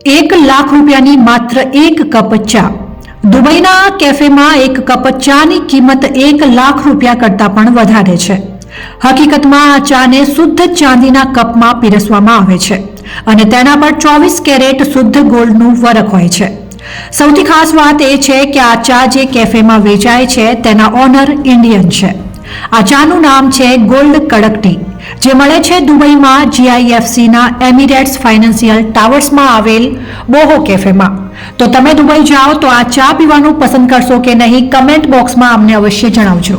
1 લાખ રૂપિયાની માત્ર એક કપ ચા। દુબઈના કેફેમાં એક કપ ચાની કિંમત 1 લાખ રૂપિયા કરતાં પણ વધારે છે। હકીકતમાં આ ચાને શુદ્ધ ચાંદીના કપમાં પીરસવામાં આવે છે અને તેના પર 24 કેરેટ શુદ્ધ ગોલ્ડનું વરખ હોય છે। સૌથી ખાસ વાત એ છે કે આ ચા જે કેફેમાં વેચાય છે તેના ઓનર ઇન્ડિયન છે। આ ચાનું નામ છે ગોલ્ડ કડક ટી, જે મળે છે દુબઈમાં GIFCના એમિરેટ્સ ફાઇનાન્શિયલ ટાવર્સમાં આવેલ બોહો કેફેમાં। તો તમે દુબઈ જાઓ તો આ ચા પીવાનું પસંદ કરશો કે નહીં, કમેન્ટ બોક્સમાં અમને અવશ્ય જણાવજો।